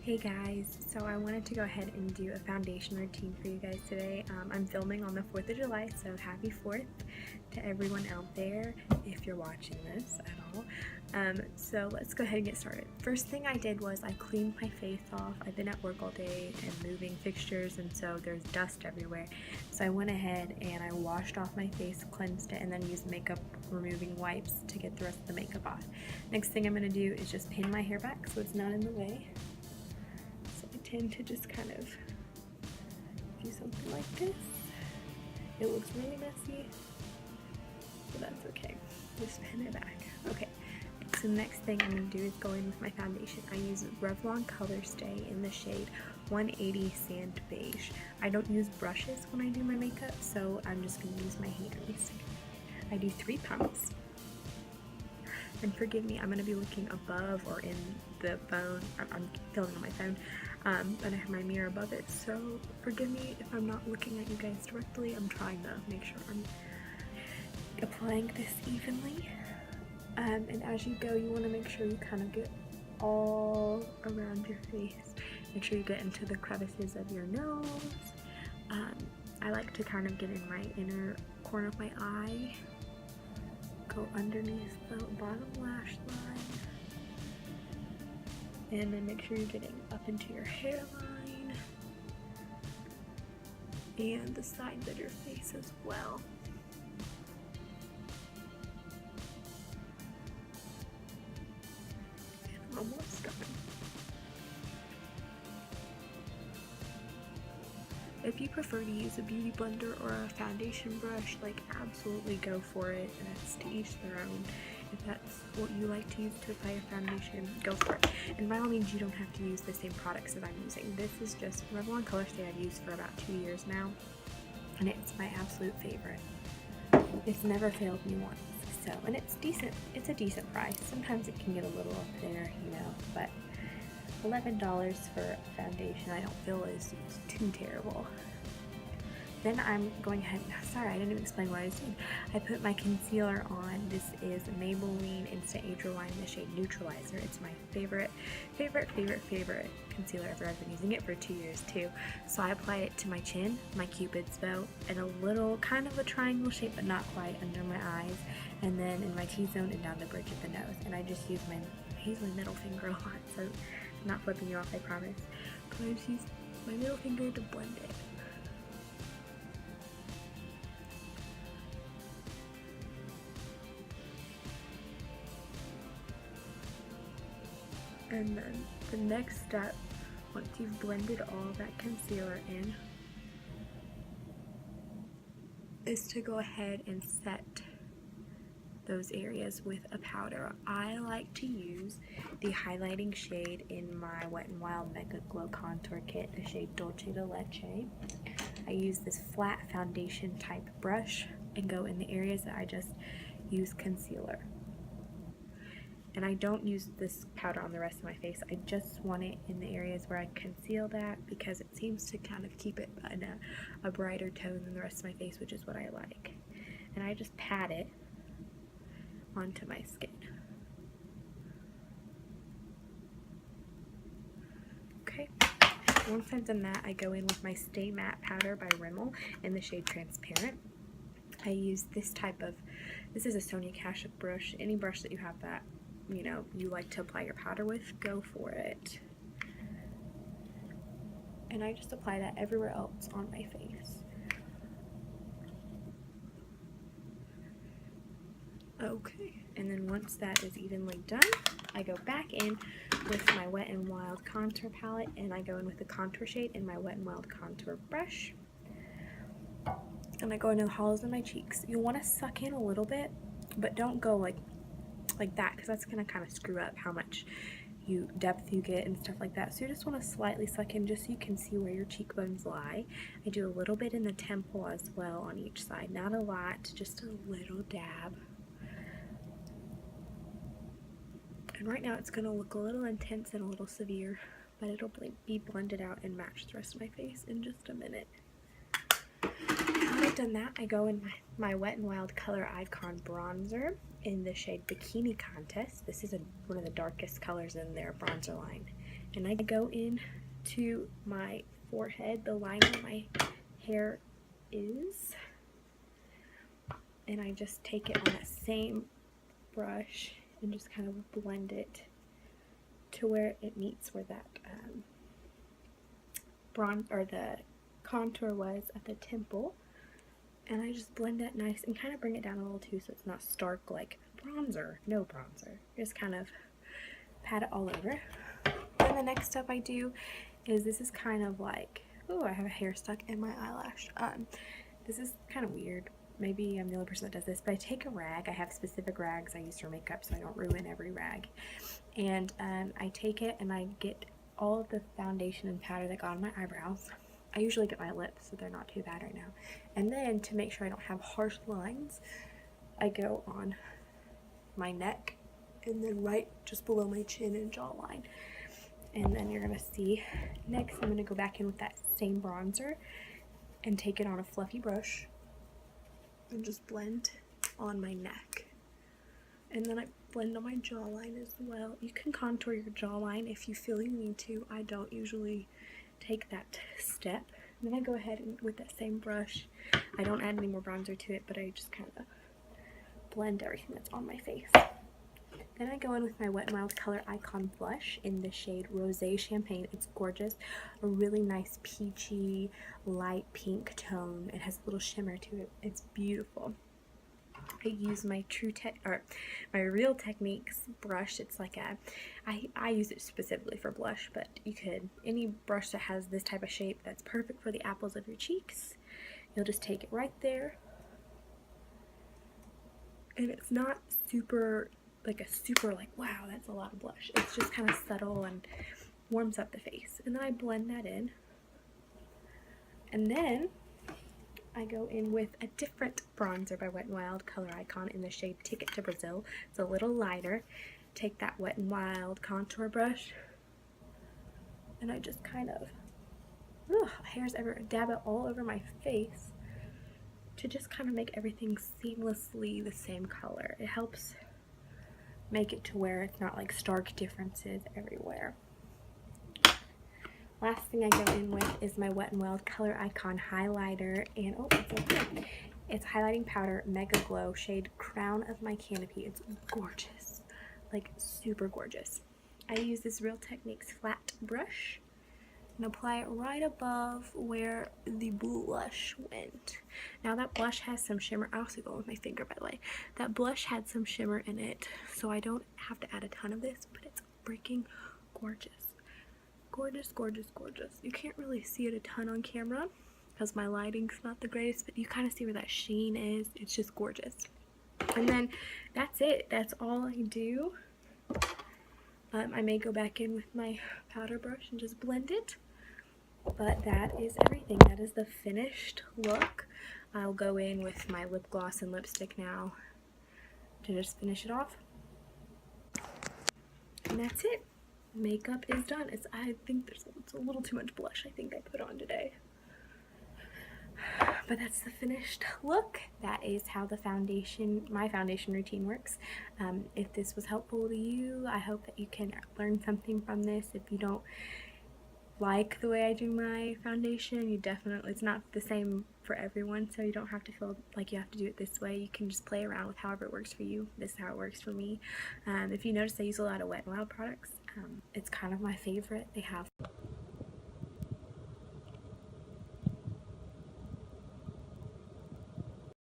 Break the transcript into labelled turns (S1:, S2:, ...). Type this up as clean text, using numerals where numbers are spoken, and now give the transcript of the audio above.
S1: Hey guys, so I wanted to go ahead and do a foundation routine for you guys today. I'm filming on the 4th of July, so happy 4th to everyone out there if you're watching this at all. So let's go ahead and get started. First thing I did was I cleaned my face off. I've been at work all day and moving fixtures, and so there's dust everywhere. So I went ahead and I washed off my face, cleansed it, and then used makeup removing wipes to get the rest of the makeup off. Next thing I'm going to do is just pin my hair back so it's not in the way. Tend to just kind of do something like this. It looks really messy, but that's okay. Just pin it back. Okay, so the next thing I'm going to do is go in with my foundation. I use Revlon Color Stay in the shade 180 Sand Beige. I don't use brushes when I do my makeup, so I'm just going to use my hands. I do 3 pumps. And forgive me, I'm going to be looking above or in the phone. I'm filming on my phone. And I have my mirror above it, so forgive me if I'm not looking at you guys directly. I'm trying to make sure I'm applying this evenly. And as you go, you want to make sure you kind of get all around your face. Make sure you get into the crevices of your nose. I like to kind of get in my inner corner of my eye, go underneath the bottom lash line, and then make sure you're getting up into your hairline and the sides of your face as well. And I'm almost done. If you prefer to use a beauty blender or a foundation brush, like absolutely go for it, and it's to each their own. If that's what you like to use to apply your foundation, go for it. And by all means, you don't have to use the same products that I'm using. This is just Revlon Color Stay I've used for about 2 years now, and it's my absolute favorite. It's never failed me once. So, and it's decent. It's a decent price. Sometimes it can get a little up there, you know, but $11 for a foundation I don't feel is too terrible. Then I'm going ahead, sorry I didn't even explain what I was doing. I put my concealer on. This is Maybelline Instant Age Rewind in the shade Neutralizer. It's my favorite concealer ever. I've been using it for 2 years too. So I apply it to my chin, my cupid's bow, and a little kind of a triangle shape but not quite under my eyes, and then in my T-zone and down the bridge of the nose. And I just use my middle finger a lot, so I'm not flipping you off, I promise. But I just use my middle finger to blend it. And then the next step, once you've blended all that concealer in, is to go ahead and set those areas with a powder. I like to use the highlighting shade in my Wet n Wild Mega Glow Contour Kit, the shade Dolce de Leche. I use this flat foundation type brush and go in the areas that I just use concealer. And I don't use this powder on the rest of my face. I just want it in the areas where I concealed at because it seems to kind of keep it in a brighter tone than the rest of my face, which is what I like. And I just pat it onto my skin. Okay, once I've done that, I go in with my Stay Matte powder by Rimmel in the shade Transparent. I use this is a Sonia Kashuk brush. Any brush that you have that you like to apply your powder with, go for it. And I just apply that everywhere else on my face. Okay, and then once that is evenly done, I go back in with my Wet n Wild contour palette, and I go in with the contour shade in my Wet n Wild contour brush. And I go into the hollows of my cheeks. You want to suck in a little bit, but don't go like that, because that's going to kind of screw up how much depth you get and stuff like that. So you just want to slightly suck in just so you can see where your cheekbones lie. I do a little bit in the temple as well on each side. Not a lot, just a little dab. And right now it's going to look a little intense and a little severe, but it'll be blended out and match the rest of my face in just a minute. When I've done that, I go in my Wet n Wild Color Icon bronzer in the shade Bikini Contest. This is one of the darkest colors in their bronzer line, And I go in to my forehead, the line where my hair is, and I just take it on that same brush and just kind of blend it to where it meets where that bronze or the contour was at the temple. And I just blend that nice and kind of bring it down a little too, so it's not stark like bronzer. No bronzer. Just kind of pat it all over. And the next step I do is, this is kind of like, oh, I have a hair stuck in my eyelash. This is kind of weird. Maybe I'm the only person that does this, but I take a rag. I have specific rags I use for makeup so I don't ruin every rag. And I take it and I get all of the foundation and powder that got on my eyebrows. I usually get my lips, so they're not too bad right now. And then to make sure I don't have harsh lines, I go on my neck and then right just below my chin and jawline. And then you're gonna see, next I'm gonna go back in with that same bronzer and take it on a fluffy brush and just blend on my neck. And then I blend on my jawline as well. You can contour your jawline if you feel you need to. I don't usually take that step. And then I go ahead and with that same brush, I don't add any more bronzer to it, but I just kind of blend everything that's on my face. Then I go in with my Wet n Wild Color Icon blush in the shade Rosé Champagne. It's gorgeous. A really nice peachy, light pink tone. It has a little shimmer to it. It's beautiful. I use my my Real Techniques brush. It's like I use it specifically for blush, but you could, any brush that has this type of shape that's perfect for the apples of your cheeks. You'll just take it right there. And it's not super like, wow, that's a lot of blush. It's just kind of subtle and warms up the face. And then I blend that in. And then I go in with a different bronzer by Wet n Wild Color Icon in the shade Ticket to Brazil. It's a little lighter. Take that Wet n Wild contour brush and I just kind of, hairs everywhere, dab it all over my face to just kind of make everything seamlessly the same color. It helps make it to where it's not like stark differences everywhere. Last thing I go in with is my Wet n Wild Color Icon highlighter, and it's highlighting powder Mega Glow shade Crown of My Canopy. It's gorgeous, like super gorgeous. I use this Real Techniques flat brush and apply it right above where the blush went. Now that blush has some shimmer. I also go with my finger, by the way. That blush had some shimmer in it, so I don't have to add a ton of this, but it's freaking gorgeous. Gorgeous, gorgeous, gorgeous. You can't really see it a ton on camera because my lighting's not the greatest, but you kind of see where that sheen is. It's just gorgeous. And then that's it. That's all I do. I may go back in with my powder brush and just blend it. But that is everything. That is the finished look. I'll go in with my lip gloss and lipstick now to just finish it off. And that's it. Makeup is done. I think it's a little too much blush I think I put on today. But that's the finished look. That is how my foundation routine works. If this was helpful to you, I hope that you can learn something from this. If you don't like the way I do my foundation, it's not the same for everyone, so you don't have to feel like you have to do it this way. You can just play around with however it works for you. This is how it works for me. If you notice, I use a lot of Wet n Wild products. It's kind of my favorite. They have